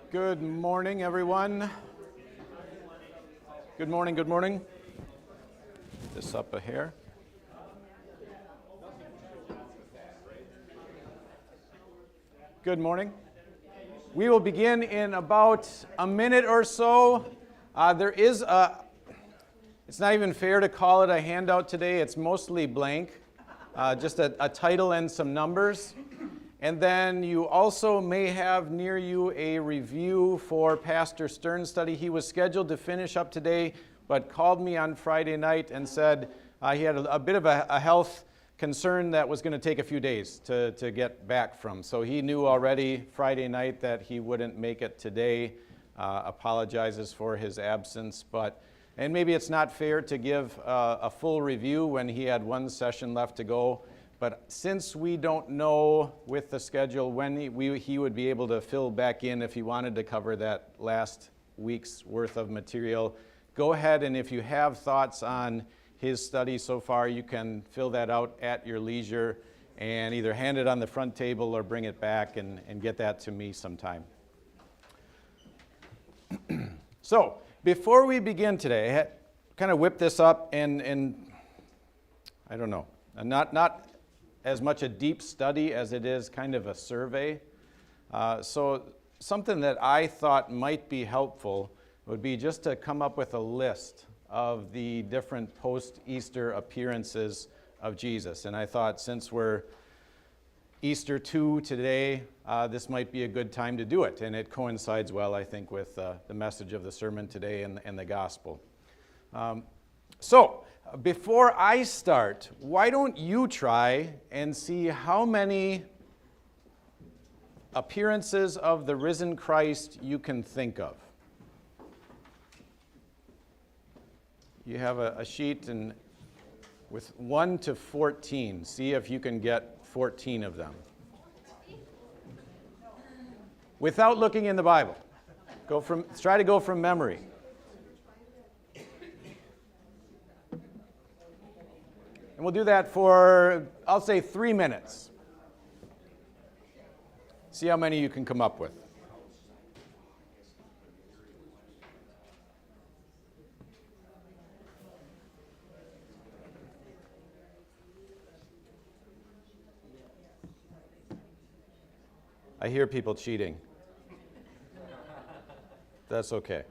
Good morning, everyone. Good morning, good morning. This up a hair. Good morning. We will begin in about a minute or so. It's not even fair to call it a handout today. It's mostly blank, just a title and some numbers. And then you also may have near you a review for Pastor Stern's study. He was scheduled to finish up today, but called me on Friday night and said he had a bit of a health concern that was going to take a few days to get back from. So he knew already Friday night that he wouldn't make it today. Apologizes for his absence, and maybe it's not fair to give a full review when he had one session left to go. But since we don't know with the schedule when he would be able to fill back in if he wanted to cover that last week's worth of material, go ahead, and if you have thoughts on his study so far, you can fill that out at your leisure and either hand it on the front table or bring it back and get that to me sometime. So, before we begin today, I had kind of whipped this up and I don't know, not as much a deep study as it is kind of a survey. So something that I thought might be helpful would be just to come up with a list of the different post-Easter appearances of Jesus. And I thought since we're Easter 2 today, this might be a good time to do it. And it coincides well, I think, with the message of the sermon today and the gospel. So before I start, why don't you try and see how many appearances of the risen Christ you can think of? You have a sheet and with 1 to 14. See if you can get 14 of them. Without looking in the Bible. Try to go from memory. And we'll do that for, I'll say, 3 minutes. See how many you can come up with. I hear people cheating. That's okay.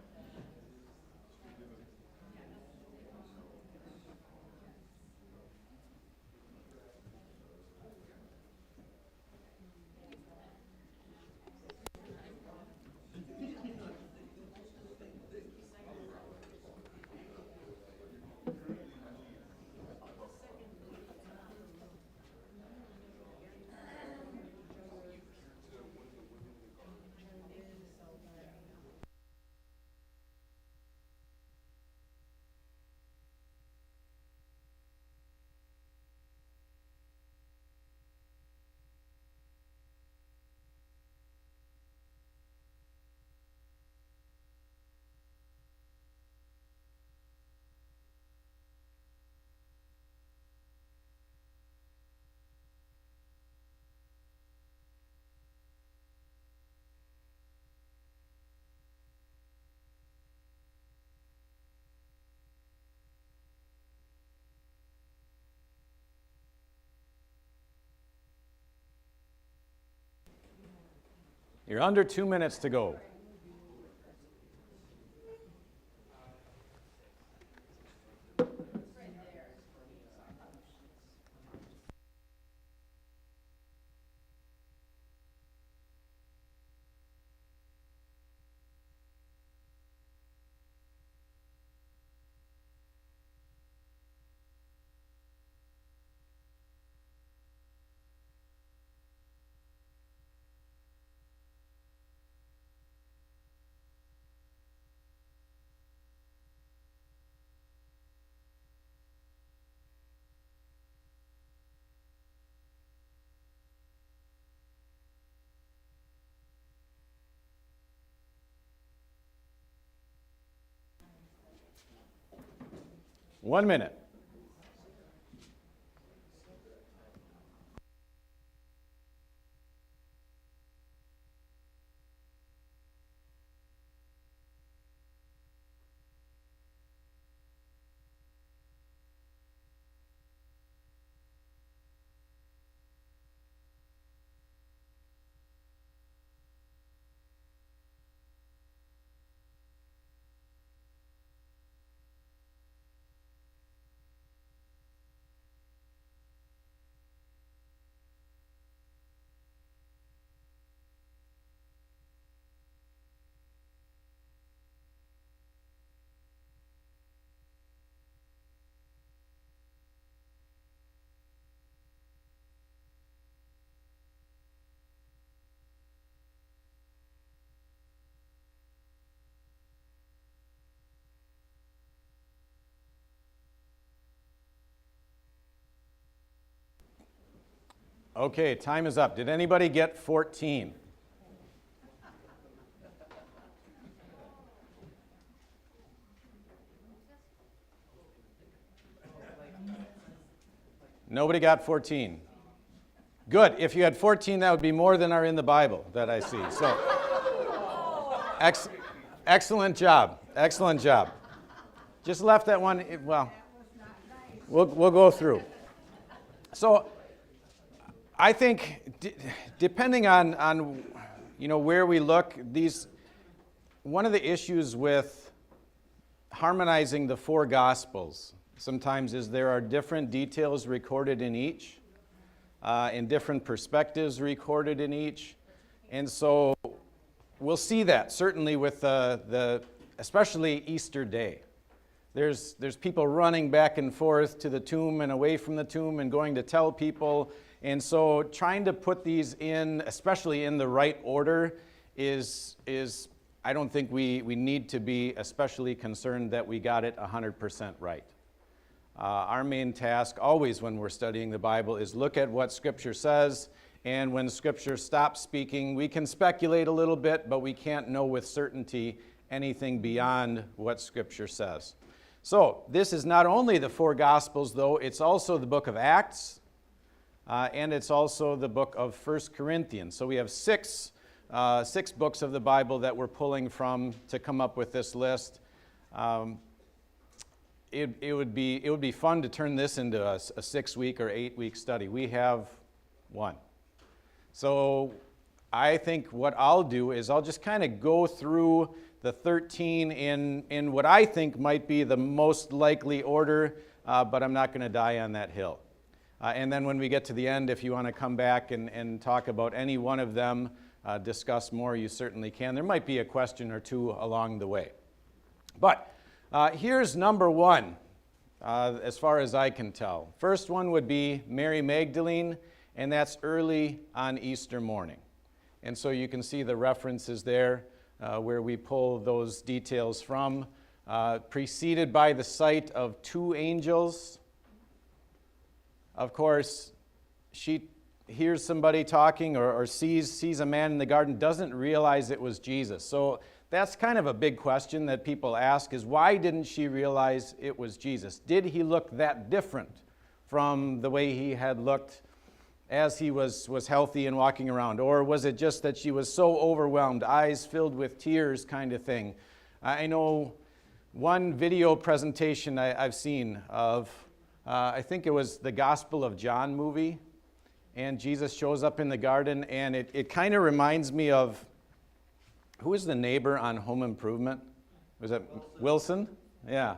You're under 2 minutes to go. One minute. Okay, time is up. Did anybody get 14? Nobody got 14. Good. If you had 14, that would be more than are in the Bible that I see. So, excellent job. Excellent job. Just left that one. Well, we'll go through. So, I think depending on where we look, one of the issues with harmonizing the four Gospels sometimes is there are different details recorded in each, and different perspectives recorded in each. And so we'll see that certainly with especially Easter Day. There's people running back and forth to the tomb and away from the tomb and going to tell people. And so trying to put these in, especially in the right order, is I don't think we need to be especially concerned that we got it 100% right. Our main task always when we're studying the Bible is look at what Scripture says, and when Scripture stops speaking, we can speculate a little bit, but we can't know with certainty anything beyond what Scripture says. So this is not only the four Gospels, though, it's also the book of Acts, and it's also the book of 1 Corinthians. So we have six books of the Bible that we're pulling from to come up with this list. It would be fun to turn this into a 6-week or 8-week study. We have one. So I think what I'll do is I'll just kind of go through the 13 in what I think might be the most likely order, but I'm not going to die on that hill. And then when we get to the end, if you want to come back and talk about any one of them, discuss more, you certainly can. There might be a question or two along the way. But here's number one, as far as I can tell. First one would be Mary Magdalene, and that's early on Easter morning. And so you can see the references there where we pull those details from, preceded by the sight of two angels. Of course, she hears somebody talking or sees a man in the garden, doesn't realize it was Jesus. So that's kind of a big question that people ask, is why didn't she realize it was Jesus? Did he look that different from the way he had looked as he was healthy and walking around? Or was it just that she was so overwhelmed, eyes filled with tears kind of thing? I know one video presentation I've seen of, I think it was the Gospel of John movie, and Jesus shows up in the garden, and it kind of reminds me of, who is the neighbor on Home Improvement? Was it Wilson? Yeah.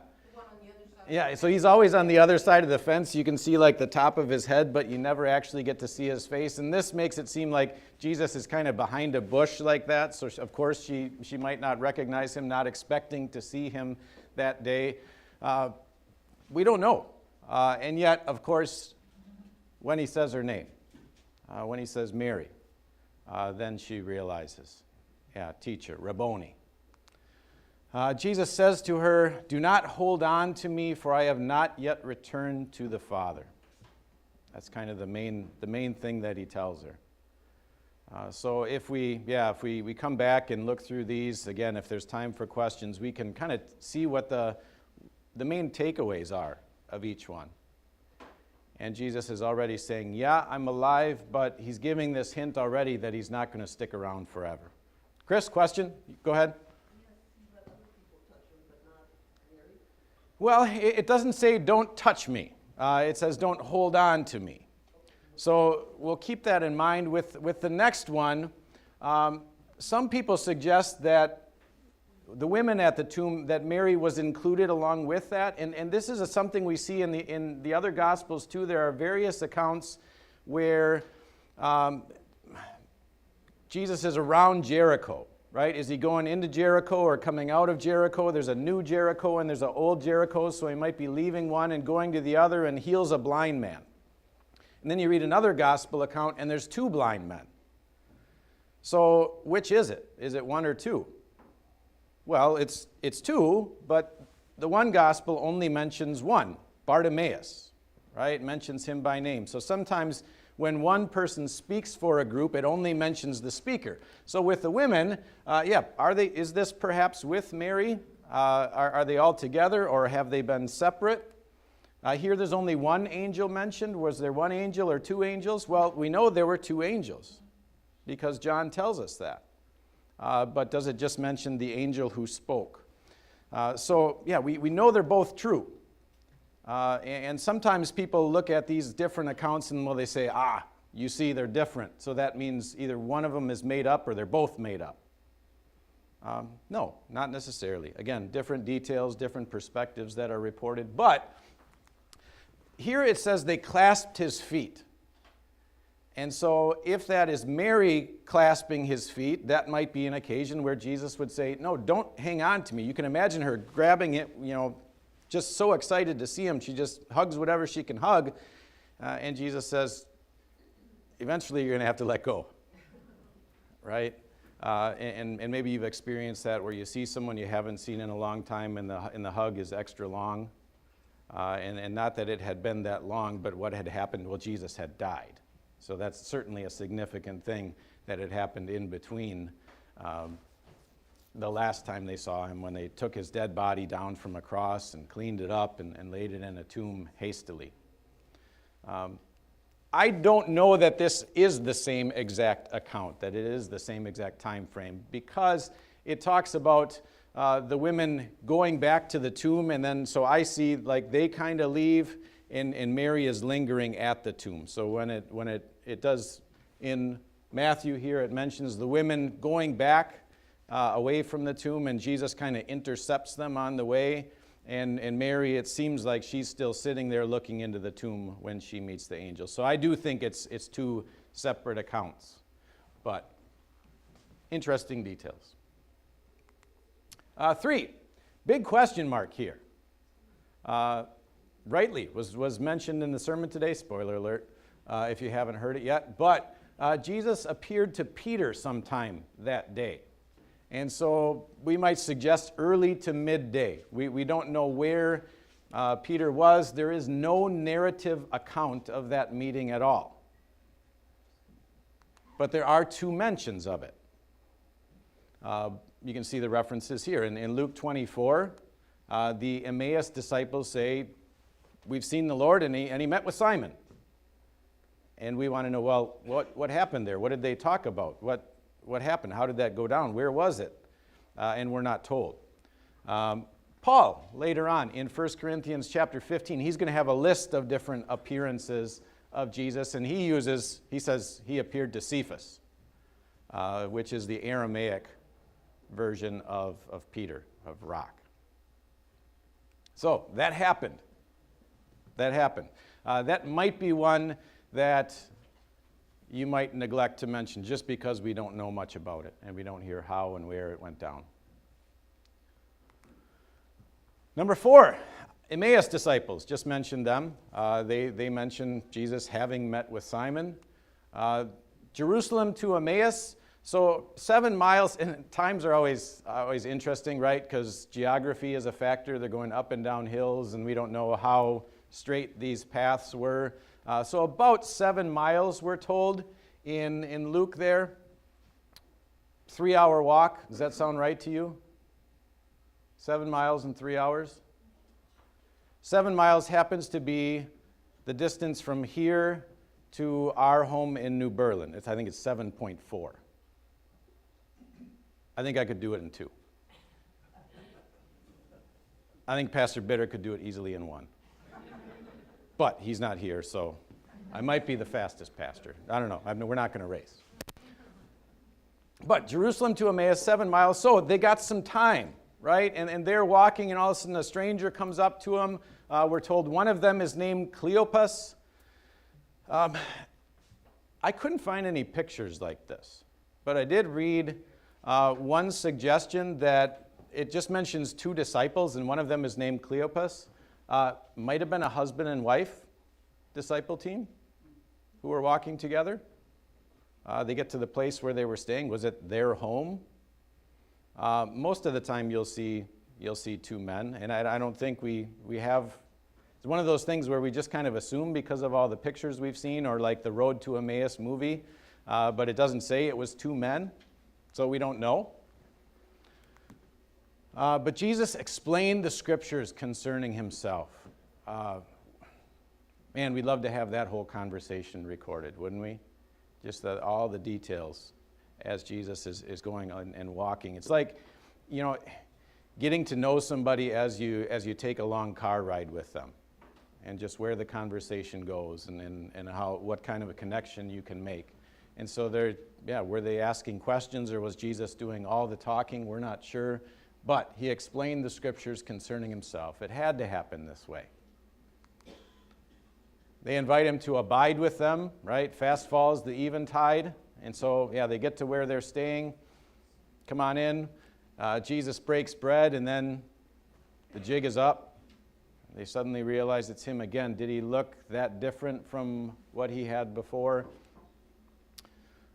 Yeah, so he's always on the other side of the fence. You can see like the top of his head, but you never actually get to see his face. And this makes it seem like Jesus is kind of behind a bush like that. So of course she might not recognize him, not expecting to see him that day. We don't know. And yet, of course, when he says her name, when he says Mary, then she realizes. Yeah, teacher, Rabboni. Jesus says to her, "Do not hold on to me, for I have not yet returned to the Father." That's kind of the main thing that he tells her. So if we come back and look through these, again, if there's time for questions, we can kind of see what the main takeaways are of each one. And Jesus is already saying, yeah, I'm alive, but he's giving this hint already that he's not going to stick around forever. Chris, question? Go ahead. Well, it doesn't say don't touch me. It says don't hold on to me. So we'll keep that in mind. With the next one, some people suggest that the women at the tomb, that Mary was included along with that. And this is something we see in the other Gospels too. There are various accounts where Jesus is around Jericho, right? Is he going into Jericho or coming out of Jericho? There's a new Jericho and there's an old Jericho, so he might be leaving one and going to the other and heals a blind man. And then you read another gospel account and there's two blind men. So which is it? Is it one or two? Well, it's two, but the one gospel only mentions one, Bartimaeus, right? It mentions him by name. So sometimes when one person speaks for a group, it only mentions the speaker. So with the women, is this perhaps with Mary? Are they all together, or have they been separate? Here there's only one angel mentioned. Was there one angel or two angels? Well, we know there were two angels because John tells us that. But does it just mention the angel who spoke? We know they're both true. And sometimes people look at these different accounts and they say, you see, they're different. So that means either one of them is made up or they're both made up. No, not necessarily. Again, different details, different perspectives that are reported. But here it says they clasped his feet. And so if that is Mary clasping his feet, that might be an occasion where Jesus would say, no, don't hang on to me. You can imagine her grabbing it, just so excited to see him. She just hugs whatever she can hug. And Jesus says, eventually you're going to have to let go. Right? And maybe you've experienced that where you see someone you haven't seen in a long time and the hug is extra long. And not that it had been that long, but what had happened, well, Jesus had died. So that's certainly a significant thing that had happened in between the last time they saw him, when they took his dead body down from a cross and cleaned it up and laid it in a tomb hastily. I don't know that this is the same exact account, that it is the same exact time frame, because it talks about the women going back to the tomb, and then so I see like they kind of leave, and Mary is lingering at the tomb. So when it does in Matthew here, it mentions the women going back away from the tomb, and Jesus kind of intercepts them on the way. And Mary, it seems like she's still sitting there looking into the tomb when she meets the angel. So I do think it's two separate accounts, but interesting details. 3, big question mark here. Rightly was mentioned in the sermon today, spoiler alert, if you haven't heard it yet, but Jesus appeared to Peter sometime that day. And so we might suggest early to midday. We don't know where Peter was. There is no narrative account of that meeting at all. But there are 2 mentions of it. You can see the references here. In Luke 24, the Emmaus disciples say, we've seen the Lord, and he met with Simon. And we want to know, well, what happened there? What did they talk about? What happened? How did that go down? Where was it? And we're not told. Paul, later on in 1 Corinthians chapter 15, he's going to have a list of different appearances of Jesus, and he says he appeared to Cephas, which is the Aramaic version of Peter, of rock. So that happened. That might be one that you might neglect to mention just because we don't know much about it and we don't hear how and where it went down. Number 4, Emmaus disciples, just mentioned them. They mentioned Jesus having met with Simon. Jerusalem to Emmaus, so 7 miles, and times are always interesting, right? Because geography is a factor. They're going up and down hills, and we don't know how straight these paths were. So about 7 miles, we're told, in Luke there. 3-hour walk. Does that sound right to you? 7 miles in 3 hours? 7 miles happens to be the distance from here to our home in New Berlin. I think it's 7.4. I think I could do it in 2. I think Pastor Bitter could do it easily in 1. But he's not here, so I might be the fastest pastor. I don't know. We're not going to race. But Jerusalem to Emmaus, 7 miles. So they got some time, right? And they're walking, and all of a sudden a stranger comes up to them. We're told one of them is named Cleopas. I couldn't find any pictures like this, but I did read one suggestion that it just mentions 2 disciples, and one of them is named Cleopas. Might have been a husband and wife disciple team who were walking together. They get to the place where they were staying. Was it their home? Most of the time you'll see 2 men, and I don't think we have It's one of those things where we just kind of assume because of all the pictures we've seen, or like the Road to Emmaus movie, but it doesn't say it was two men, so we don't know. But Jesus explained the scriptures concerning himself. Man, we'd love to have that whole conversation recorded, wouldn't we? Just all the details as Jesus is going on and walking. It's like, getting to know somebody as you take a long car ride with them, and just where the conversation goes, and what kind of a connection you can make. And so were they asking questions, or was Jesus doing all the talking? We're not sure. But he explained the scriptures concerning himself. It had to happen this way. They invite him to abide with them, right? Fast falls the eventide. And so, they get to where they're staying. Come on in. Jesus breaks bread, and then the jig is up. They suddenly realize it's him again. Did he look that different from what he had before?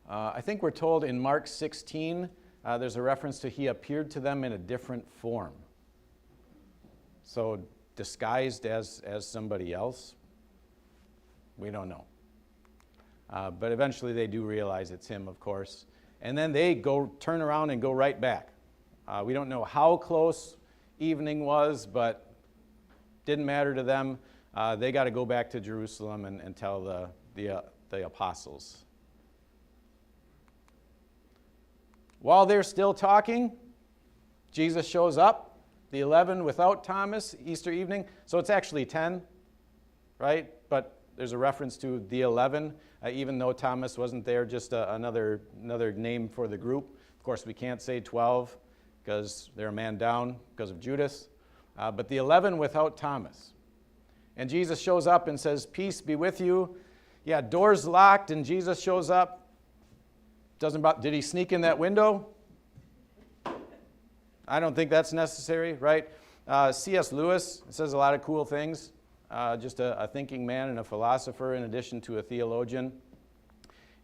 I think we're told in Mark 16, there's a reference to he appeared to them in a different form. So disguised as somebody else? We don't know. But eventually they do realize it's him, of course. And then they turn around and go right back. We don't know how close evening was, but didn't matter to them. They got to go back to Jerusalem and tell the apostles. While they're still talking, Jesus shows up, the 11 without Thomas, Easter evening. So it's actually 10, right? But there's a reference to the 11, even though Thomas wasn't there, just another name for the group. Of course, we can't say 12 because they're a man down because of Judas. But the 11 without Thomas. And Jesus shows up and says, "Peace be with you." Yeah, doors locked, and Jesus shows up. Did he sneak in that window? I don't think that's necessary, right? C.S. Lewis says a lot of cool things. Just a thinking man and a philosopher in addition to a theologian.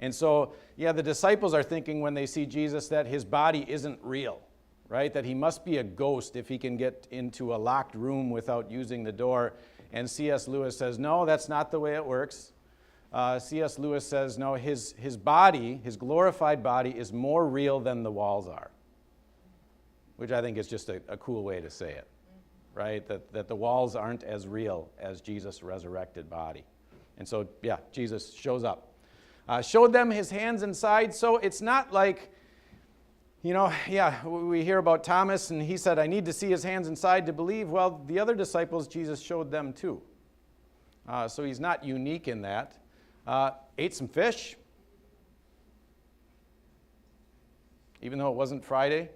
And so, the disciples are thinking when they see Jesus that his body isn't real. Right? That he must be a ghost if he can get into a locked room without using the door. And C.S. Lewis says, no, that's not the way it works. C.S. Lewis says, no, his body, his glorified body, is more real than the walls are. Which I think is just a cool way to say it. Right? That the walls aren't as real as Jesus' resurrected body. And so, Jesus shows up. Showed them his hands and side. So it's not like, we hear about Thomas, and he said, I need to see his hands and side to believe. Well, the other disciples, Jesus showed them too. So he's not unique in that. Ate some fish, even though it wasn't Friday.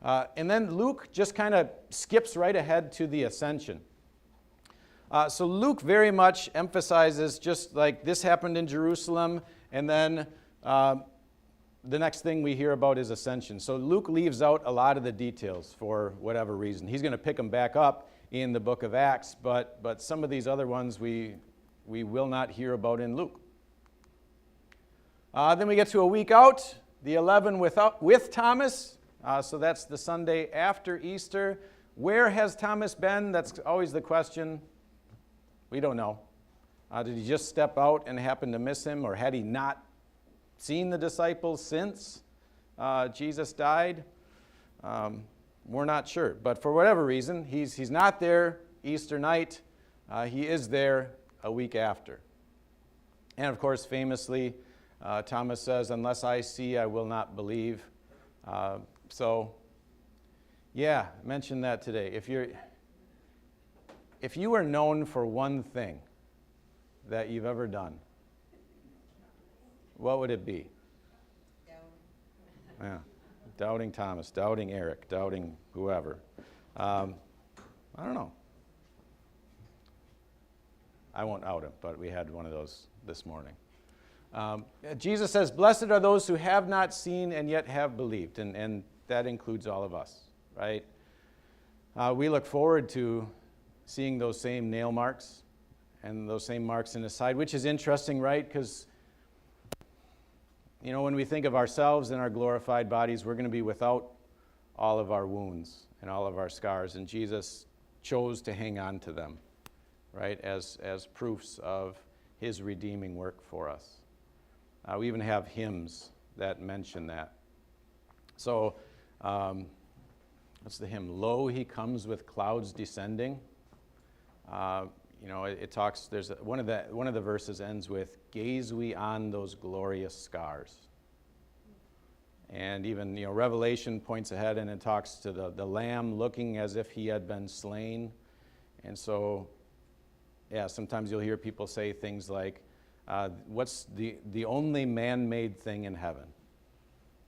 And then Luke just kind of skips right ahead to the ascension. So Luke very much emphasizes just like this happened in Jerusalem, and then the next thing we hear about is ascension. So Luke leaves out a lot of the details for whatever reason. He's going to pick them back up in the book of Acts, but some of these other ones we will not hear about in Luke. Then we get to a week out, the 11 with Thomas. So that's the Sunday after Easter. Where has Thomas been? That's always the question. We don't know. Did he just step out and happen to miss him, or had he not seen the disciples since Jesus died? We're not sure. But for whatever reason, he's not there Easter night. He is there a week after. And of course, famously, Thomas says, unless I see, I will not believe. I mentioned that today. If you are known for one thing that you've ever done, what would it be? Doubting Thomas, doubting Eric, doubting whoever. I don't know. I won't out him, but we had one of those this morning. Jesus says, blessed are those who have not seen and yet have believed, and that includes all of us, right? We look forward to seeing those same nail marks and those same marks in his side, which is interesting, right? Because, when we think of ourselves and our glorified bodies, we're going to be without all of our wounds and all of our scars. And Jesus chose to hang on to them, right, as proofs of his redeeming work for us. We even have hymns that mention that. So, what's the hymn? Lo, he comes with clouds descending. It talks. There's one of the verses ends with, "Gaze we on those glorious scars." And even Revelation points ahead and it talks to the Lamb looking as if he had been slain. And so, sometimes you'll hear people say things like, "What's the only man-made thing in heaven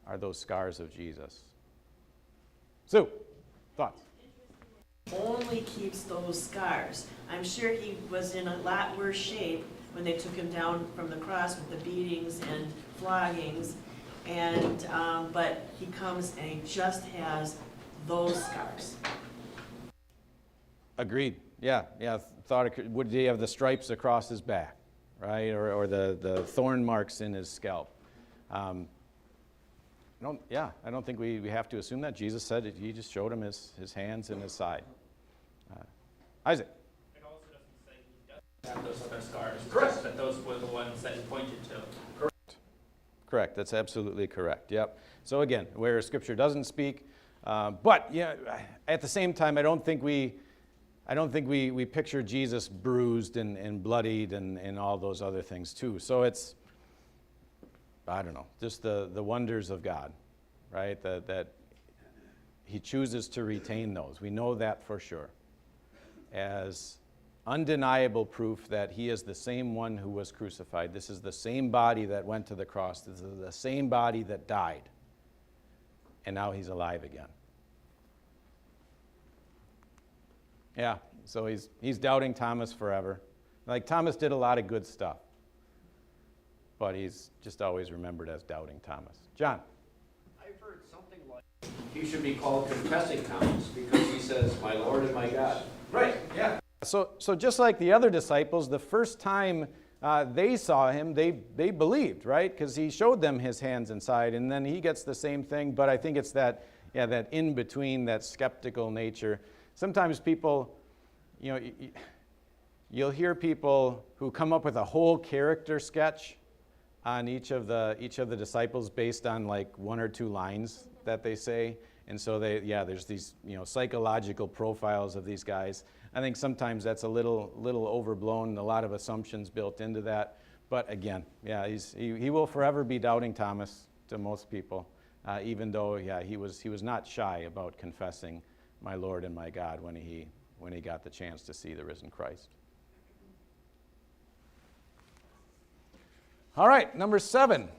are those scars of Jesus." Sue, thoughts? Only keeps those scars. I'm sure he was in a lot worse shape when they took him down from the cross with the beatings and floggings, and but he comes and he just has those scars. Agreed. Yeah. Would he have the stripes across his back, right, or the thorn marks in his scalp? I don't think we have to assume that. Jesus said that he just showed him his hands and his side. Isaac. It also doesn't say he doesn't have those other scars. Correct. Just that those were the ones that he pointed to. Correct. That's absolutely correct. Yep. So again, where Scripture doesn't speak, but at the same time, I don't think we picture Jesus bruised and bloodied and all those other things too. So it's, I don't know, just the wonders of God, right? That he chooses to retain those. We know that for sure, as undeniable proof that he is the same one who was crucified. This is the same body that went to the cross. This is the same body that died. And now he's alive again. Yeah, so he's doubting Thomas forever. Like, Thomas did a lot of good stuff, but he's just always remembered as doubting Thomas. John? I've heard something like he should be called confessing Thomas because he says, "My Lord and my God." Right, yeah. So just like the other disciples, the first time they saw him, they believed, right? Because he showed them his hands and side, and then he gets the same thing. But I think it's that in between, that skeptical nature. Sometimes people, you'll hear people who come up with a whole character sketch on each of the disciples based on like one or two lines that they say. And so there's these psychological profiles of these guys. I think sometimes that's a little overblown, a lot of assumptions built into that. But again, he will forever be doubting Thomas to most people, even though he was not shy about confessing my Lord and my God when he got the chance to see the risen Christ. All right, number 7.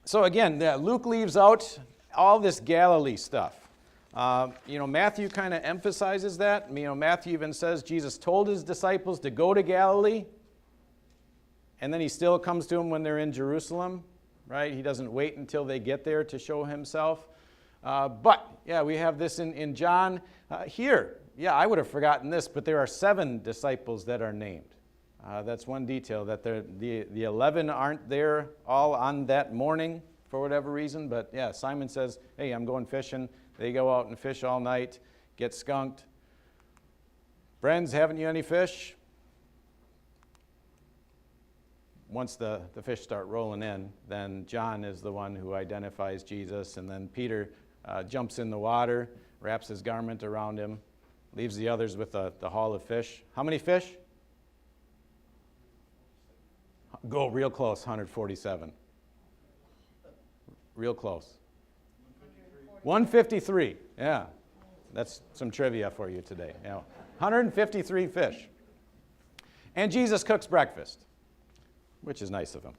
So again, Luke leaves out all this Galilee stuff. Matthew kind of emphasizes that. Matthew even says Jesus told his disciples to go to Galilee, and then he still comes to them when they're in Jerusalem, right? He doesn't wait until they get there to show himself. But we have this in John here. I would have forgotten this, but there are 7 disciples that are named. That's one detail, that the 11 aren't there all on that morning for whatever reason. But Simon says, "Hey, I'm going fishing." They go out and fish all night, get skunked. "Friends, haven't you any fish?" Once the fish start rolling in, then John is the one who identifies Jesus, and then Peter jumps in the water, wraps his garment around him, leaves the others with the haul of fish. How many fish? Go real close, 147. Real close. 153, yeah. That's some trivia for you today. 153 fish. And Jesus cooks breakfast, which is nice of him.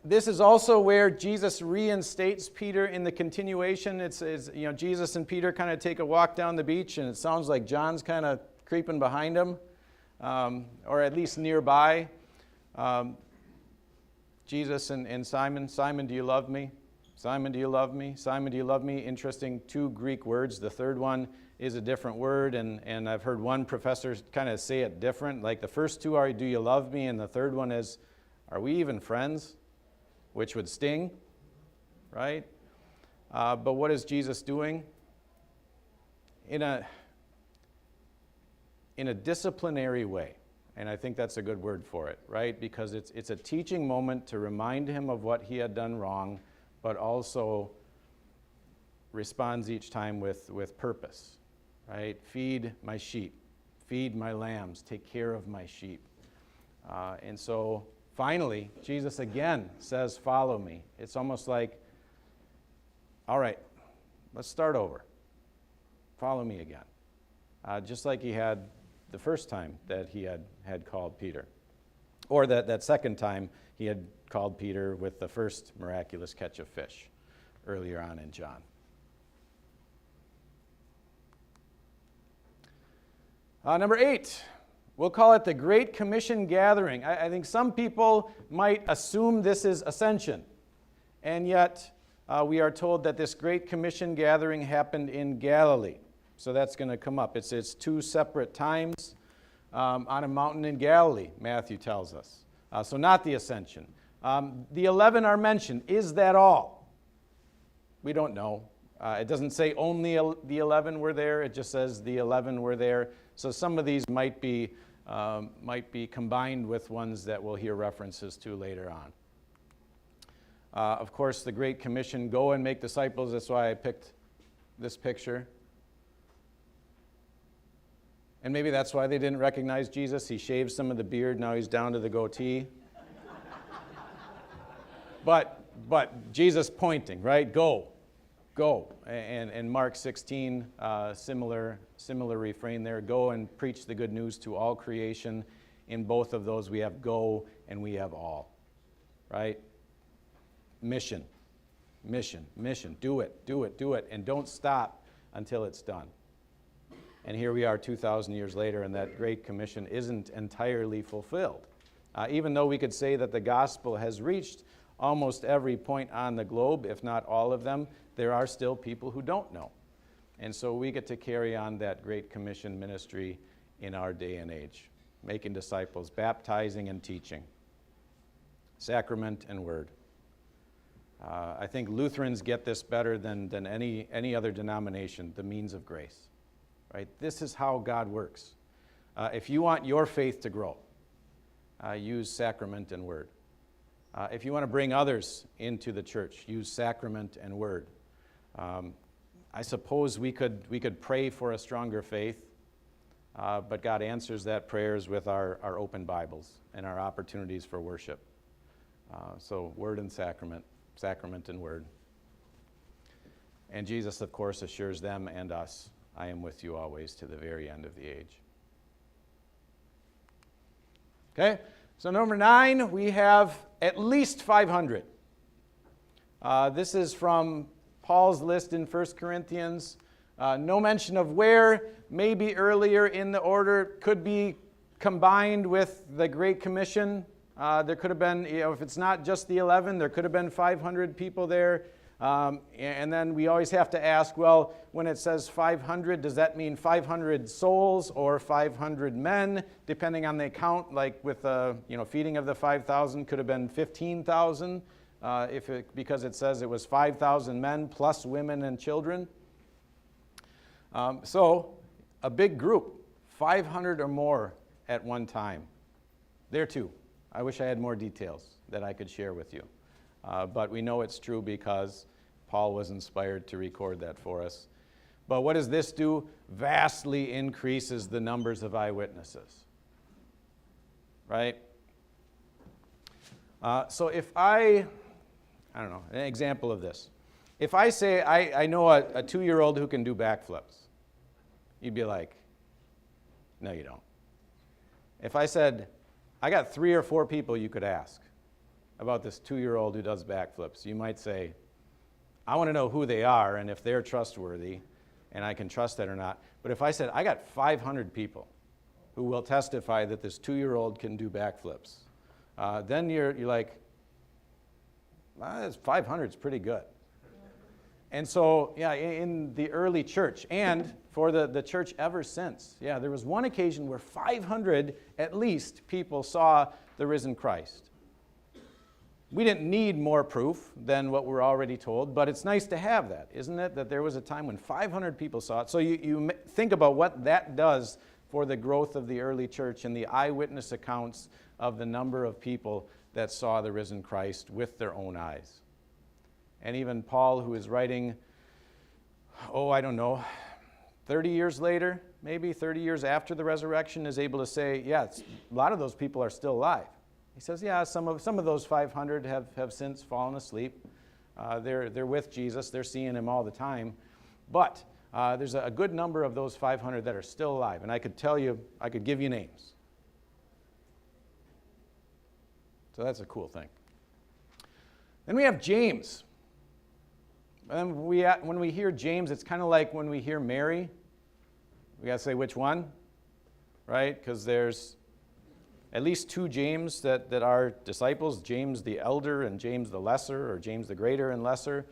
This is also where Jesus reinstates Peter in the continuation. It's Jesus and Peter kind of take a walk down the beach, and it sounds like John's kind of creeping behind him, or at least nearby. Jesus and Simon. "Simon, do you love me? Simon, do you love me? Simon, do you love me?" Interesting, 2 Greek words. The third one is a different word, and I've heard one professor kind of say it different. Like the first 2 are, "Do you love me?" and the third one is, "Are we even friends?" Which would sting, right? But what is Jesus doing? in a disciplinary way. And I think that's a good word for it, right? Because it's a teaching moment to remind him of what he had done wrong, but also responds each time with purpose, right? Feed my sheep, feed my lambs, take care of my sheep. And so finally, Jesus again says, follow me. It's almost like, all right, let's start over. Follow me again. Just like he had the first time that he had called Peter. Or that second time he had called Peter with the first miraculous catch of fish earlier on in John. Number 8, we'll call it the Great Commission Gathering. I think some people might assume this is ascension, and yet we are told that this Great Commission Gathering happened in Galilee. So that's going to come up. It's 2 separate times on a mountain in Galilee, Matthew tells us. So not the ascension. The 11 are mentioned. Is that all? We don't know. It doesn't say only the 11 were there. It just says the 11 were there. So some of these might be combined with ones that we'll hear references to later on. Of course, the Great Commission, go and make disciples. That's why I picked this picture. And maybe that's why they didn't recognize Jesus. He shaved some of the beard. Now he's down to the goatee. But Jesus pointing, right? Go. And Mark 16, similar refrain there. Go and preach the good news to all creation. In both of those, we have go and we have all, right? Mission. Do it. And don't stop until it's done. And here we are 2,000 years later, and that Great Commission isn't entirely fulfilled. Even though we could say that the gospel has reached almost every point on the globe, if not all of them, there are still people who don't know. And so we get to carry on that Great Commission ministry in our day and age, making disciples, baptizing and teaching, sacrament and word. I think Lutherans get this better than any other denomination, the means of grace. Right? This is how God works. If you want your faith to grow, use sacrament and word. If you want to bring others into the church, use sacrament and word. I suppose we could pray for a stronger faith, but God answers that prayers with our open Bibles and our opportunities for worship. So word and sacrament and word. And Jesus, of course, assures them and us, I am with you always to the very end of the age. Okay, so number 9, we have at least 500. This is from Paul's list in 1 Corinthians. No mention of where, maybe earlier in the order, could be combined with the Great Commission. There could have been, if it's not just the 11, there could have been 500 people there. And then we always have to ask, well, when it says 500, does that mean 500 souls or 500 men? Depending on the account, like with feeding of the 5,000, could have been 15,000 because it says it was 5,000 men plus women and children. So a big group, 500 or more at one time. There too. I wish I had more details that I could share with you. But we know it's true because Paul was inspired to record that for us. But what does this do? Vastly increases the numbers of eyewitnesses. Right? So if I don't know, an example of this. If I say I know a 2-year-old who can do backflips, you'd be like, no, you don't. If I said, I got 3 or 4 people you could ask about this 2-year-old who does backflips, you might say, I want to know who they are and if they're trustworthy and I can trust that or not. But if I said, I got 500 people who will testify that this 2-year-old can do backflips, then you're like, well, 500 is pretty good. And so, yeah, in the early church and for the church ever since, yeah, there was one occasion where 500 at least people saw the risen Christ. We didn't need more proof than what we're already told, but it's nice to have that, isn't it? That there was a time when 500 people saw it. So you think about what that does for the growth of the early church and the eyewitness accounts of the number of people that saw the risen Christ with their own eyes. And even Paul, who is writing, 30 years later, maybe 30 years after the resurrection, is able to say, yeah, a lot of those people are still alive. He says, yeah, some of those 500 have since fallen asleep. They're with Jesus. They're seeing him all the time. But there's a good number of those 500 that are still alive. And I could give you names. So that's a cool thing. Then we have James. And when we hear James, it's kind of like when we hear Mary. We got to say which one, right? Because there's at least two James that are disciples, James the elder and James the lesser, or James the greater and lesser.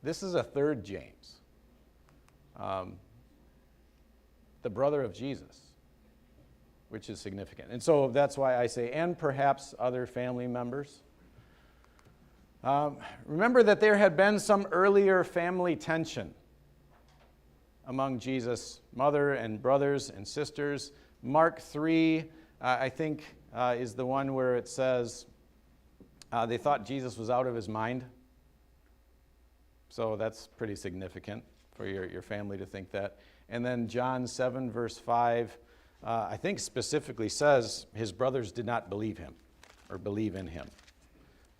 This is a third James, the brother of Jesus, which is significant. And so that's why I say, and perhaps other family members. Remember that there had been some earlier family tension among Jesus' mother and brothers and sisters. Mark 3, I think, is the one where it says they thought Jesus was out of his mind. So that's pretty significant for your family to think that. And then John 7, verse 5, I think specifically says his brothers did not believe him or believe in him.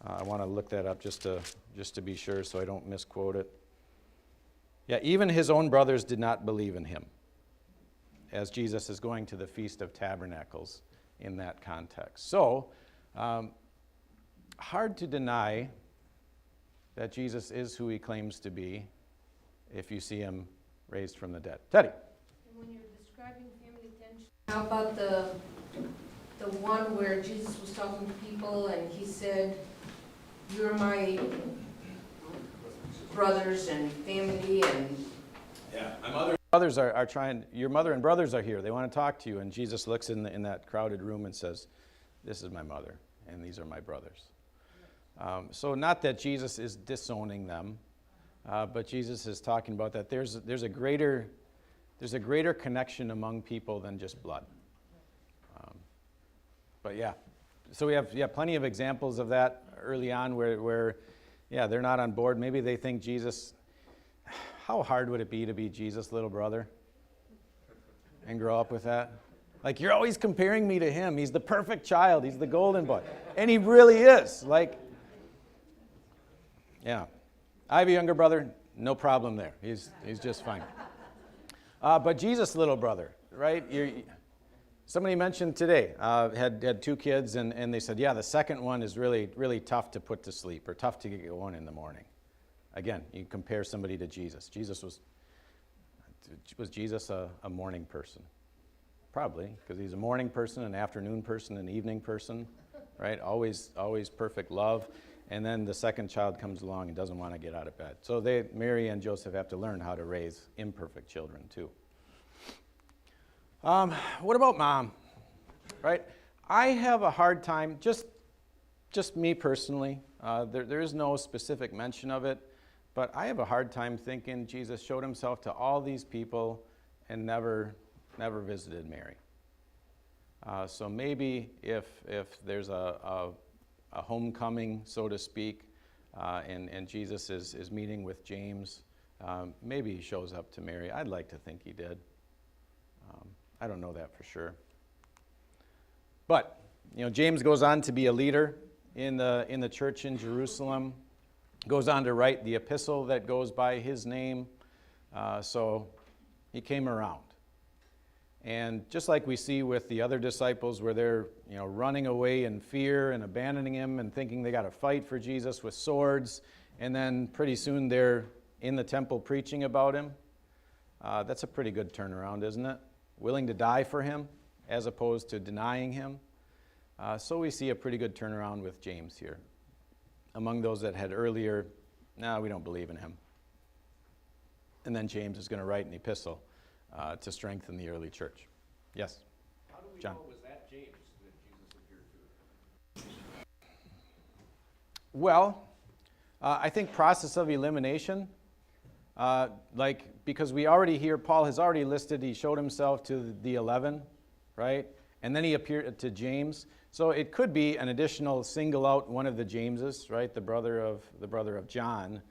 I want to look that up just to be sure so I don't misquote it. Yeah, even his own brothers did not believe in him, as Jesus is going to the Feast of Tabernacles in that context. So, hard to deny that Jesus is who he claims to be if you see him raised from the dead. Teddy. And when you're describing family tension, how about the one where Jesus was talking to people and he said, "You're my brothers and family," and yeah, my mother and brothers are trying. Your mother and brothers are here. They want to talk to you, and Jesus looks in that crowded room and says, "This is my mother, and these are my brothers." So not that Jesus is disowning them, but Jesus is talking about that there's a greater connection among people than just blood. But yeah, so we have plenty of examples of that early on where they're not on board. Maybe they think Jesus, how hard would it be to be Jesus' little brother and grow up with that? Like, you're always comparing me to him. He's the perfect child. He's the golden boy. And he really is. Like, yeah. I have a younger brother, no problem there. He's just fine. But Jesus' little brother, right? Somebody mentioned today, had two kids, and they said, yeah, the second one is really, really tough to put to sleep or tough to get going in the morning. Again, you compare somebody to Jesus. Was Jesus a morning person? Probably, because he's a morning person, an afternoon person, an evening person, right? Always perfect love. And then the second child comes along and doesn't want to get out of bed. So Mary and Joseph have to learn how to raise imperfect children too. What about mom? Right? I have a hard time, just me personally, there is no specific mention of it, but I have a hard time thinking Jesus showed himself to all these people and never visited Mary. So maybe if there's a homecoming, so to speak, and Jesus is meeting with James, maybe he shows up to Mary. I'd like to think he did. I don't know that for sure. But, James goes on to be a leader in the church in Jerusalem, goes on to write the epistle that goes by his name. So he came around. And just like we see with the other disciples where they're, running away in fear and abandoning him and thinking they got to fight for Jesus with swords, and then pretty soon they're in the temple preaching about him. That's a pretty good turnaround, isn't it? Willing to die for him as opposed to denying him. So we see a pretty good turnaround with James here. Among those that had earlier, we don't believe in him. And then James is going to write an epistle to strengthen the early church. Yes? How do we John? know it was that James that Jesus appeared Well, I think process of elimination, because we already hear Paul has already listed, he showed himself to the 11, right? And then he appeared to James. So it could be an additional single out one of the Jameses, right? The brother of John,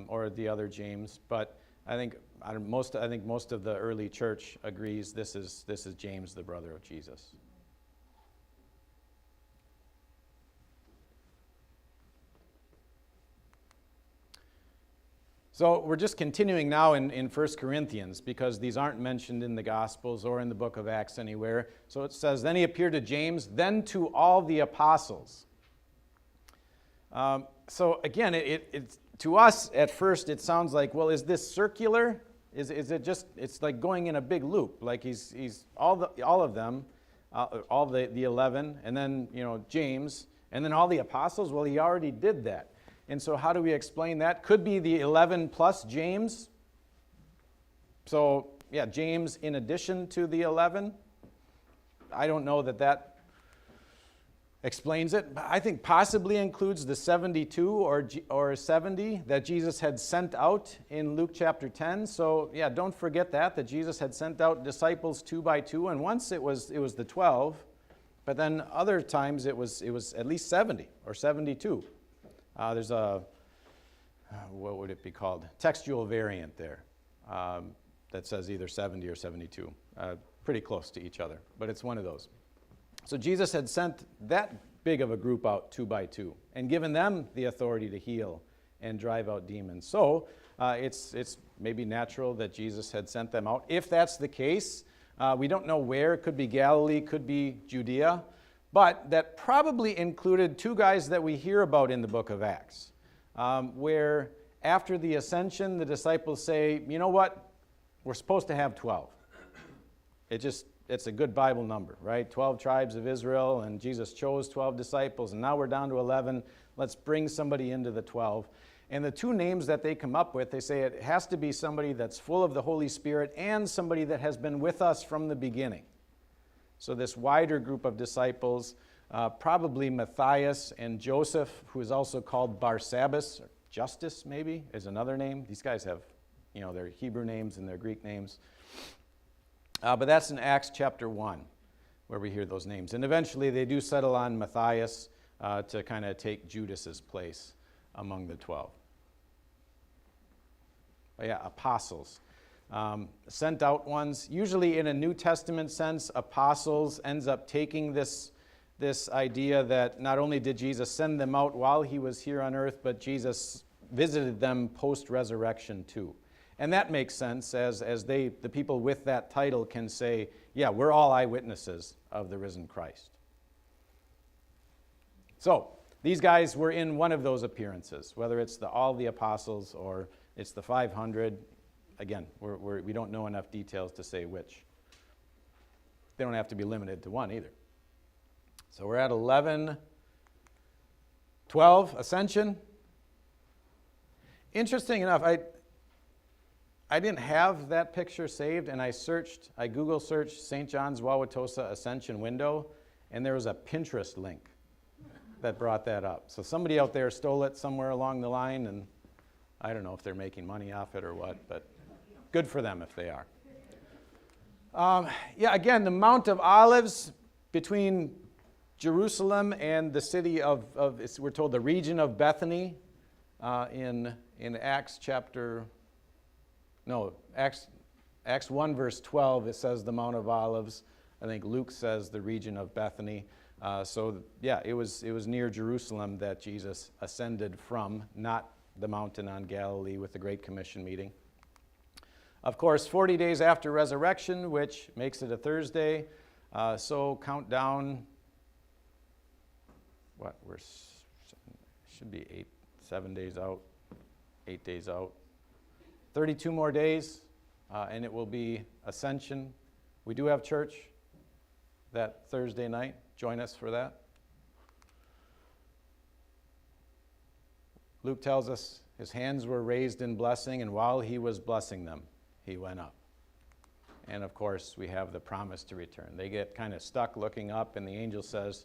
or the other James. But I think most of the early church agrees this is James, the brother of Jesus. So we're just continuing now in 1 Corinthians because these aren't mentioned in the Gospels or in the book of Acts anywhere. So it says, then he appeared to James, then to all the apostles. So again, it to us at first it sounds like, well, is this circular? Is it just, it's like going in a big loop, like he's all of them, all the 11, and then, James, and then all the apostles? Well, he already did that. And so how do we explain that? Could be the 11 plus James. So, yeah, James in addition to the 11. I don't know that explains it. But I think possibly includes the 72 or 70 that Jesus had sent out in Luke chapter 10. So, yeah, don't forget that Jesus had sent out disciples 2 by 2. And once it was the 12, but then other times it was at least 70 or 72. There's a, what would it be called? Textual variant there that says either 70 or 72. Pretty close to each other, but it's one of those. So Jesus had sent that big of a group out 2 by 2 and given them the authority to heal and drive out demons. So it's maybe natural that Jesus had sent them out. If that's the case, we don't know where. It could be Galilee, could be Judea. But that probably included 2 guys that we hear about in the book of Acts, where after the ascension, the disciples say, you know what, we're supposed to have 12. It's a good Bible number, right? 12 tribes of Israel, and Jesus chose 12 disciples, and now we're down to 11. Let's bring somebody into the 12. And the 2 names that they come up with, they say it has to be somebody that's full of the Holy Spirit and somebody that has been with us from the beginning. So this wider group of disciples, probably Matthias and Joseph, who is also called Barsabbas, or Justus maybe, is another name. These guys have, their Hebrew names and their Greek names. But that's in Acts chapter 1, where we hear those names. And eventually they do settle on Matthias to kind of take Judas's place among the 12. But yeah, apostles. Sent out ones. Usually in a New Testament sense, apostles ends up taking this idea that not only did Jesus send them out while he was here on earth, but Jesus visited them post-resurrection too. And that makes sense as the people with that title can say, yeah, we're all eyewitnesses of the risen Christ. So these guys were in one of those appearances, whether it's all the apostles or it's the 500. Again, we don't know enough details to say which. They don't have to be limited to one either. So we're at 11, 12, ascension. Interesting enough, I didn't have that picture saved, and I Google searched St. John's Wauwatosa Ascension window, and there was a Pinterest link that brought that up. So somebody out there stole it somewhere along the line, and I don't know if they're making money off it or what, but good for them if they are. Again, the Mount of Olives between Jerusalem and the city of we're told the region of Bethany in Acts 1 verse 12, it says the Mount of Olives. I think Luke says the region of Bethany. It was near Jerusalem that Jesus ascended from, not the mountain on Galilee with the Great Commission meeting. Of course, 40 days after resurrection, which makes it a Thursday, so count down, should be 7 days out, 8 days out. 32 more days, and it will be Ascension. We do have church that Thursday night. Join us for that. Luke tells us his hands were raised in blessing, and while he was blessing them, he went up. And of course, we have the promise to return. They get kind of stuck looking up, and the angel says,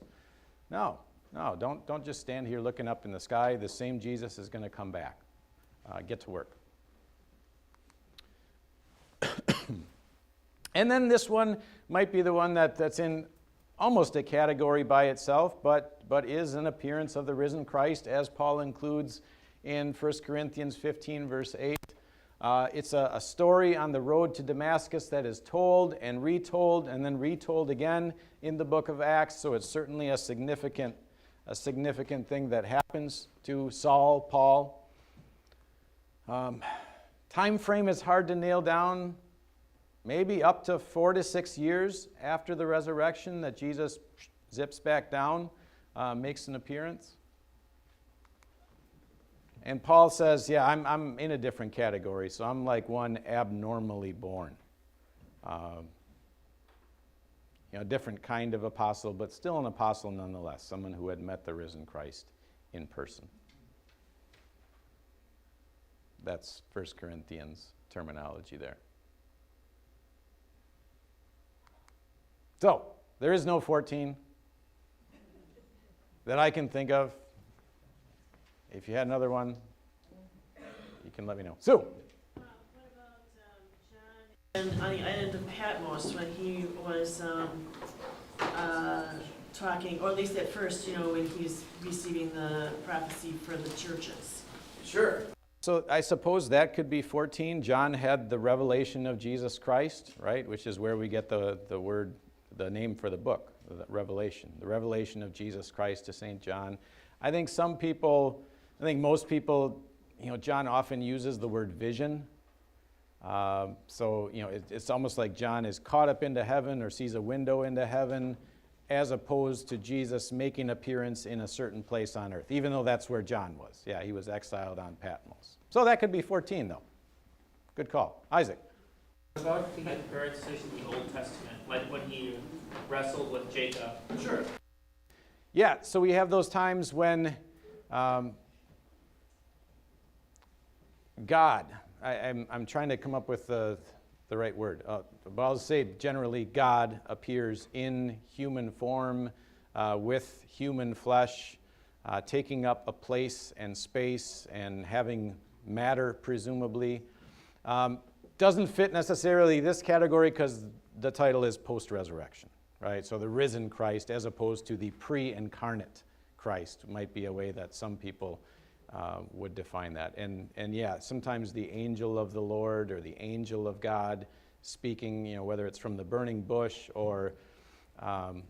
no, No, don't just stand here looking up in the sky. The same Jesus is going to come back. Get to work. And then this one might be the one that's in almost a category by itself, but is an appearance of the risen Christ, as Paul includes in 1 Corinthians 15, verse 8. It's a story on the road to Damascus that is told and retold and then retold again in the book of Acts, so it's certainly a significant thing that happens to Saul, Paul. Time frame is hard to nail down. Maybe up to 4 to 6 years after the resurrection that Jesus zips back down, makes an appearance. And Paul says, yeah, I'm in a different category, so I'm like one abnormally born. Different kind of apostle, but still an apostle nonetheless, someone who had met the risen Christ in person. That's 1 Corinthians terminology there. So, there is no 14 that I can think of. If you had another one, you can let me know. Sue? What about John and on the island of Patmos when he was talking, or at least at first, when he's receiving the prophecy for the churches? Sure. So I suppose that could be 14. John had the revelation of Jesus Christ, right? Which is where we get the word, the name for the book, the revelation of Jesus Christ to St. John. I think most people, John often uses the word vision. It's almost like John is caught up into heaven or sees a window into heaven, as opposed to Jesus making appearance in a certain place on earth, even though that's where John was. Yeah, he was exiled on Patmos. So that could be 14, though. Good call. Isaac? About the appearances in the Old Testament, like when he wrestled with Jacob. Sure. Yeah, so we have those times when God, I'm trying to come up with the right word, but I'll say generally God appears in human form with human flesh, taking up a place and space and having matter, presumably. Doesn't fit necessarily this category because the title is post-resurrection, right? So the risen Christ as opposed to the pre-incarnate Christ might be a way that some people would define that. And yeah, sometimes the angel of the Lord or the angel of God speaking, whether it's from the burning bush or, Paul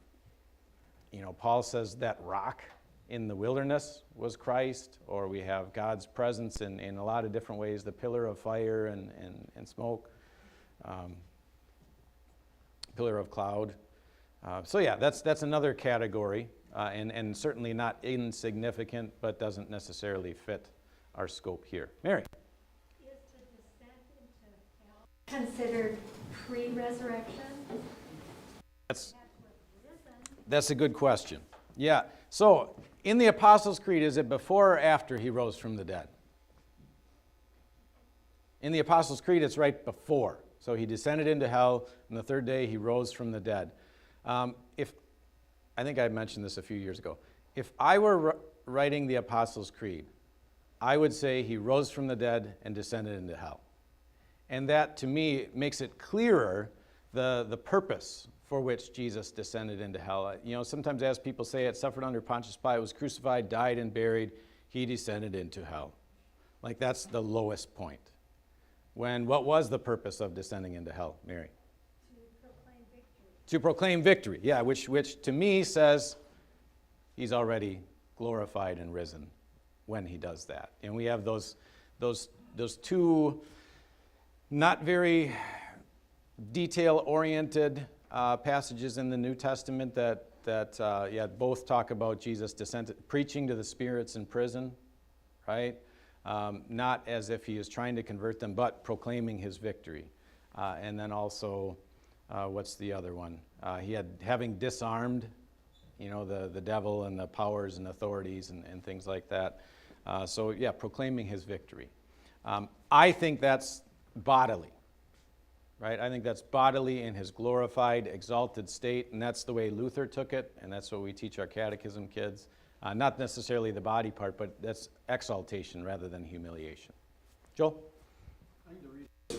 says that rock in the wilderness was Christ, or we have God's presence in a lot of different ways, the pillar of fire and smoke, pillar of cloud. So yeah, that's another category, and certainly not insignificant, but doesn't necessarily fit our scope here. Mary? Is the descent into hell considered pre-resurrection? That's a good question. Yeah, so in the Apostles' Creed, is it before or after he rose from the dead? In the Apostles' Creed, it's right before. So he descended into hell, and the third day he rose from the dead. I think I mentioned this a few years ago. If I were writing the Apostles' Creed, I would say he rose from the dead and descended into hell. And that, to me, makes it clearer the purpose for which Jesus descended into hell. Sometimes as people say it, suffered under Pontius Pilate, was crucified, died, and buried, he descended into hell. Like that's the lowest point. What was the purpose of descending into hell, Mary? To proclaim victory, yeah, which to me says he's already glorified and risen when he does that. And we have those two not very detail-oriented passages in the New Testament that both talk about Jesus preaching to the spirits in prison, right? Not as if he is trying to convert them, but proclaiming his victory. And then also, what's the other one? Having disarmed, the devil and the powers and authorities and things like that. Proclaiming his victory. I think that's bodily. Right? I think that's bodily in his glorified, exalted state, and that's the way Luther took it, and that's what we teach our catechism kids. Not necessarily the body part, but that's exaltation rather than humiliation. Joel?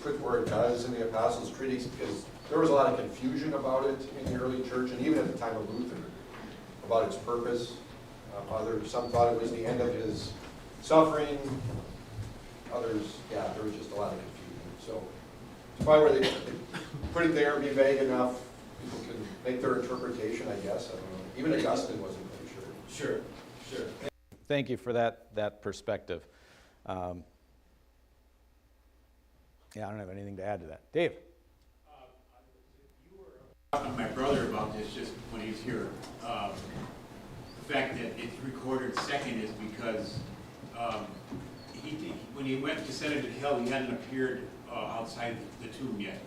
Quick word, God is in the Apostles' Treatise, because there was a lot of confusion about it in the early church, and even at the time of Luther, about its purpose. Some thought it was the end of his suffering. Others, yeah, there was just a lot of confusion. So it's probably where they put it there, be vague enough, people can make their interpretation, I guess. I don't know. Even Augustine wasn't really sure. Sure. Thank you for that perspective. Yeah, I don't have anything to add to that. Dave? Talking to my brother about this just when he's here. The fact that it's recorded second is because when he went descended to hell, he hadn't appeared outside the tomb yet.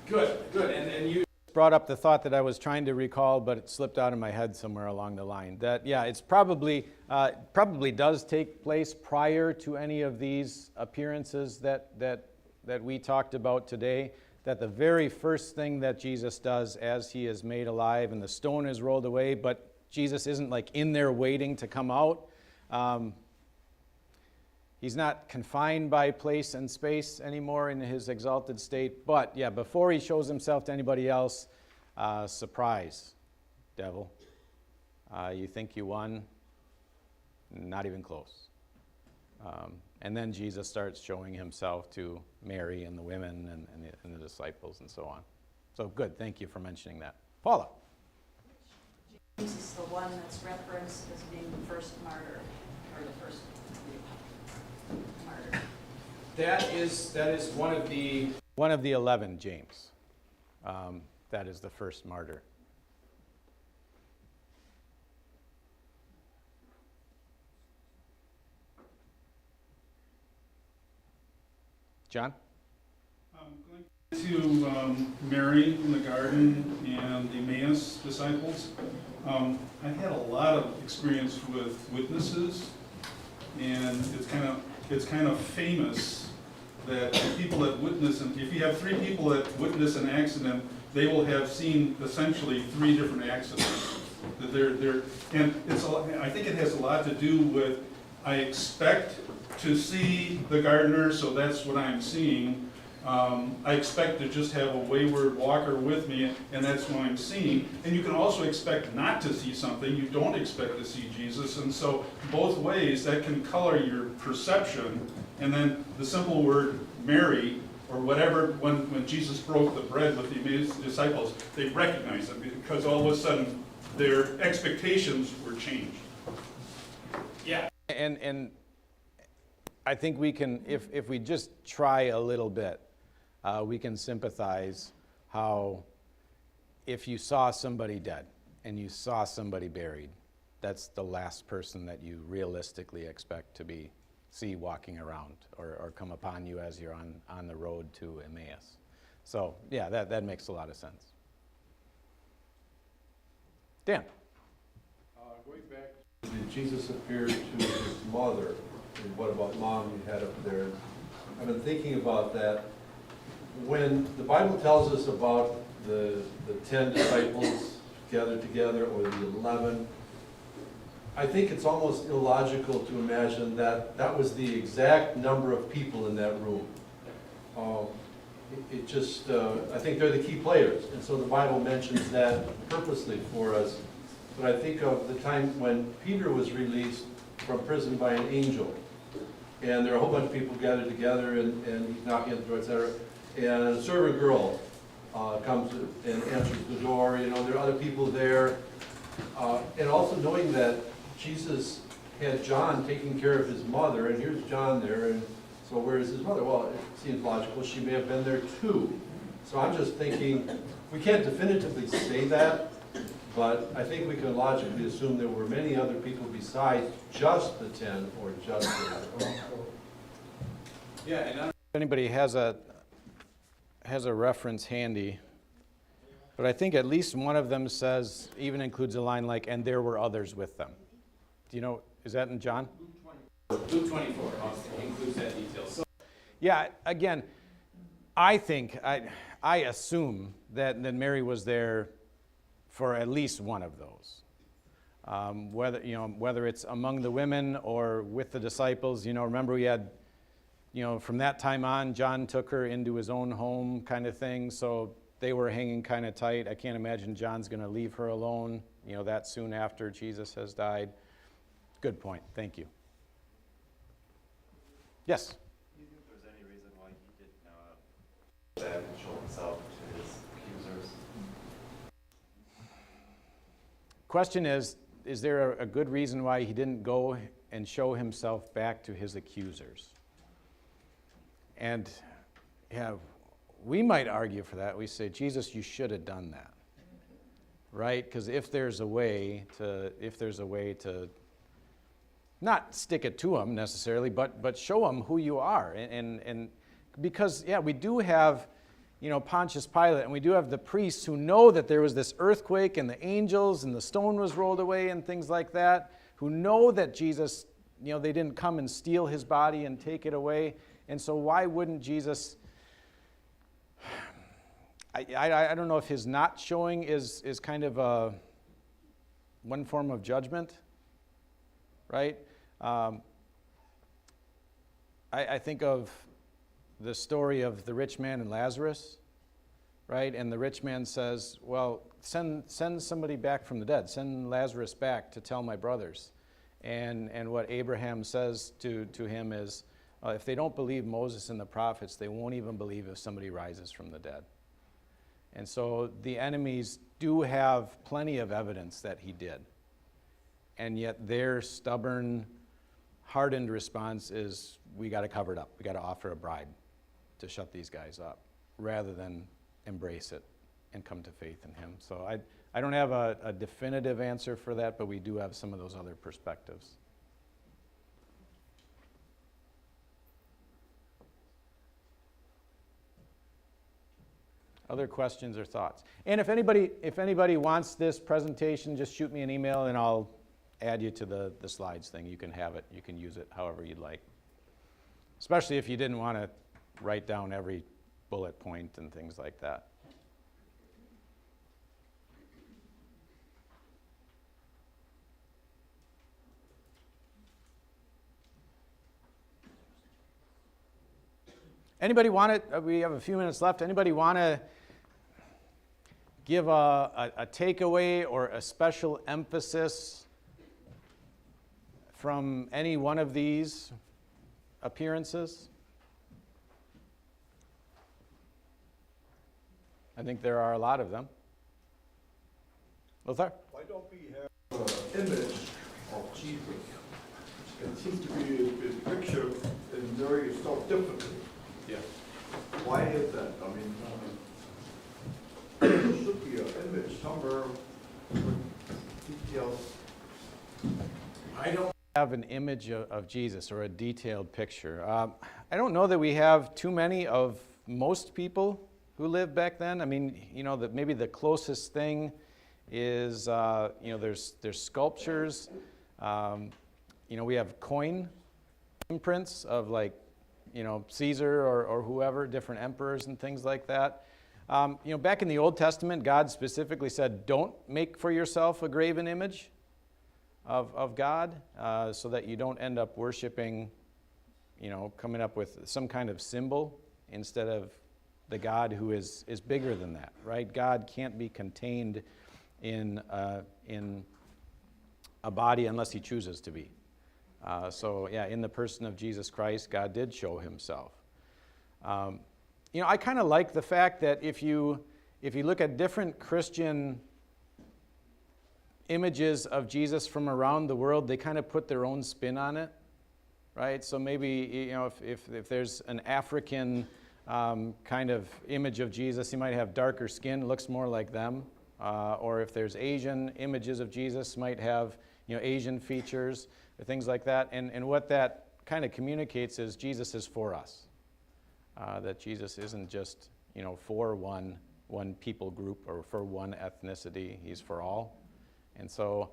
Good. And you brought up the thought that I was trying to recall, but it slipped out of my head somewhere along the line. That, yeah, it's probably does take place prior to any of these appearances that we talked about today. That the very first thing that Jesus does as he is made alive and the stone is rolled away, but Jesus isn't like in there waiting to come out. He's not confined by place and space anymore in his exalted state. But yeah, before he shows himself to anybody else, surprise, devil. You think you won? Not even close. And then Jesus starts showing himself to Mary and the women and the disciples and so on. So good, thank you for mentioning that. Paula. James is the one that's referenced as being the first martyr, or the first martyr. That is one of the 11, James. That is the first martyr. John? Going to Mary in the garden and the Emmaus disciples, I had a lot of experience with witnesses, and it's kind of famous that people that witness, and if you have 3 people that witness an accident, they will have seen essentially 3 different accidents. That and I think it has a lot to do with, I expect to see the gardener, so that's what I'm seeing. I expect to just have a wayward walker with me, and that's what I'm seeing. And you can also expect not to see something. You don't expect to see Jesus. And so both ways, that can color your perception. And then the simple word Mary, or whatever, when Jesus broke the bread with the disciples, they recognized it because all of a sudden their expectations were changed. Yeah. And I think we can, if we just try a little bit, we can sympathize how if you saw somebody dead and you saw somebody buried, that's the last person that you realistically expect to see walking around or come upon you as you're on the road to Emmaus. So yeah, that makes a lot of sense. Dan? Going back, did Jesus appear to his mother? And what about mom you had up there? I've been thinking about that. When the Bible tells us about the 10 disciples gathered together, or the 11, I think it's almost illogical to imagine that that was the exact number of people in that room. I think they're the key players, and so the Bible mentions that purposely for us. But I think of the time when Peter was released from prison by an angel, and there are a whole bunch of people gathered together, and he's knocking at the door, etc. And a servant girl comes and answers the door. You know, there are other people there, and also knowing that Jesus had John taking care of his mother, and here's John there, and so where is his mother? Well, it seems logical she may have been there too. So I'm just thinking, we can't definitively say that, but I think we can logically assume there were many other people besides just the 10 or just the 11. Yeah, and I don't know if anybody has a reference handy, but I think at least one of them even includes a line like, and there were others with them. Do you know, is that in John? Luke 24 includes that detail. So, yeah, again, I think, I assume that Mary was there for at least one of those. whether it's among the women or with the disciples. Remember we had, from that time on, John took her into his own home kind of thing, so they were hanging kind of tight. I can't imagine John's going to leave her alone, that soon after Jesus has died. Good point. Thank you. Yes? Do you think there's any reason why he didn't back and show himself to his accusers? Question is there a good reason why he didn't go and show himself back to his accusers? And yeah, we might argue for that. We say, Jesus, you should have done that, right? Because if there's a way to not stick it to them necessarily, but show them who you are, and because we do have, Pontius Pilate, and we do have the priests who know that there was this earthquake and the angels and the stone was rolled away and things like that, who know that Jesus, they didn't come and steal his body and take it away. And so why wouldn't Jesus, I don't know if his not showing is kind of one form of judgment, right? I think of the story of the rich man and Lazarus, right? And the rich man says, well, send somebody back from the dead. Send Lazarus back to tell my brothers. And what Abraham says to him is, if they don't believe Moses and the prophets, they won't even believe if somebody rises from the dead. And so the enemies do have plenty of evidence that he did. And yet their stubborn, hardened response is, we got to cover it up. We got to offer a bribe to shut these guys up, rather than embrace it and come to faith in him. So I don't have a definitive answer for that, but we do have some of those other perspectives. Other questions or thoughts? And if anybody wants this presentation, just shoot me an email and I'll add you to the slides thing. You can have it. You can use it however you'd like. Especially if you didn't want to write down every bullet point and things like that. Anybody want to, we have a few minutes left, anybody want to give a takeaway or a special emphasis from any one of these appearances? I think there are a lot of them. Lothar? Why don't we have an image of Jesus? It seems to be a picture in very so differently. Yeah. Why is that? I mean, there should be an image somewhere with details. I don't have an image of Jesus or a detailed picture. I don't know that we have too many of most people who lived back then. I mean, maybe the closest thing is, there's sculptures. We have coin imprints of Caesar or whoever, different emperors and things like that. Back in the Old Testament, God specifically said, don't make for yourself a graven image of God, so that you don't end up worshiping, coming up with some kind of symbol instead of the God who is bigger than that, right? God can't be contained in a body unless he chooses to be. In the person of Jesus Christ, God did show himself. I kind of like the fact that if you look at different Christian images of Jesus from around the world, they kind of put their own spin on it, right? So maybe, if there's an African kind of image of Jesus, he might have darker skin, looks more like them. Or if there's Asian images of Jesus, might have, Asian features, or things like that. And what that kind of communicates is Jesus is for us. That Jesus isn't just, for one people group or for one ethnicity. He's for all. And so,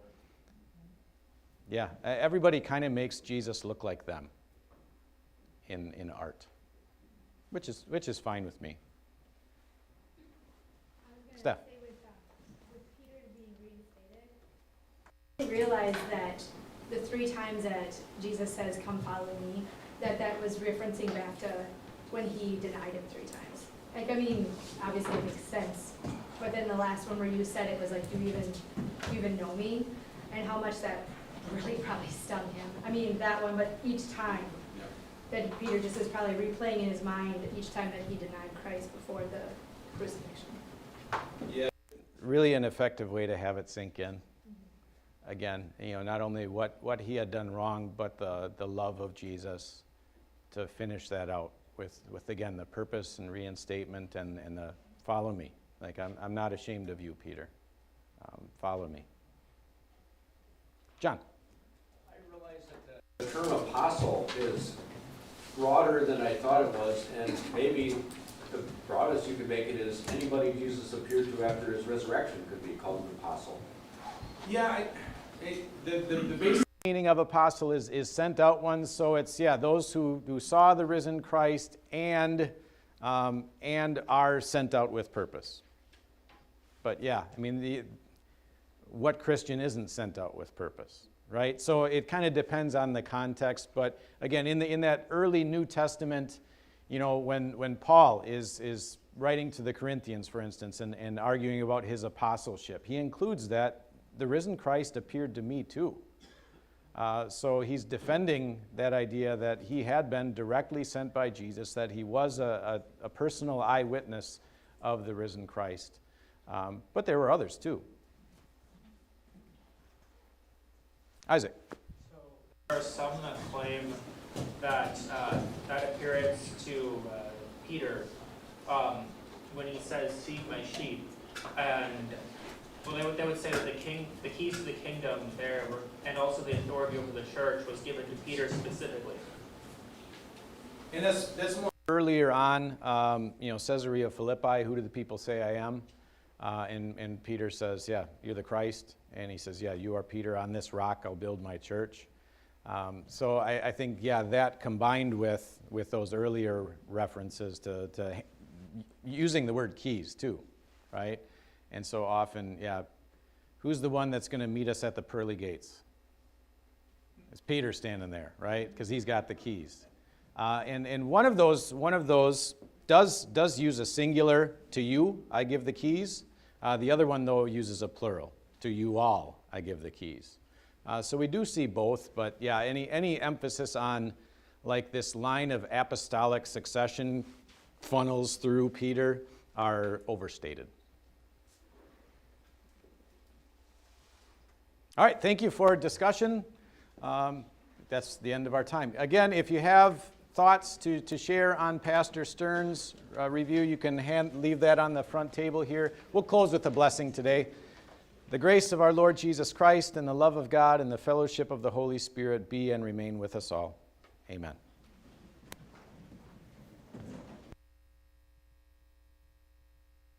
everybody kind of makes Jesus look like them in art, which is fine with me. Steph. With Peter being reinstated, didn't realize that the 3 times that Jesus says, "Come follow me," that was referencing back to when he denied him 3 times. Like, I mean, obviously it makes sense, but then the last one where you said it was like, "Do you even know me?" And how much that really probably stung him. I mean, that one, but each time that Peter just is probably replaying in his mind each time that he denied Christ before the crucifixion. Really an effective way to have it sink in. Again, not only what he had done wrong, but the love of Jesus to finish that out with again, the purpose and reinstatement and the follow me. Like, I'm not ashamed of you, Peter. Follow me. John. I realize that the term apostle is broader than I thought it was, and maybe the broadest you could make it is anybody Jesus appeared to after his resurrection could be called an apostle. Yeah, the basic meaning of apostle is sent out ones, so it's, those who saw the risen Christ and are sent out with purpose. But what Christian isn't sent out with purpose, right? So it kind of depends on the context, but again, in that early New Testament, when Paul is writing to the Corinthians, for instance, and arguing about his apostleship, he includes that the risen Christ appeared to me too. So he's defending that idea that he had been directly sent by Jesus, that he was a personal eyewitness of the risen Christ. But there were others too. Isaac. So there are some that claim that that appearance to Peter, when he says, "Feed my sheep," and they would say that the keys to the kingdom there were, and also the authority over the church was given to Peter specifically. And that's more earlier on, Caesarea Philippi, who do the people say I am? And Peter says, you're the Christ. And he says, you are Peter, on this rock I'll build my church. So I think, that combined with those earlier references to using the word keys too, right? And so often, who's the one that's going to meet us at the pearly gates? It's Peter standing there, right? Because he's got the keys. And one of those does use a singular, to you I give the keys. The other one, though, uses a plural. To you all I give the keys. So we do see both, but any emphasis on like this line of apostolic succession funnels through Peter are overstated. All right, thank you for discussion. That's the end of our time. Again, if you have thoughts to share on Pastor Stern's review, you can leave that on the front table here. We'll close with a blessing today. The grace of our Lord Jesus Christ and the love of God and the fellowship of the Holy Spirit be and remain with us all. Amen.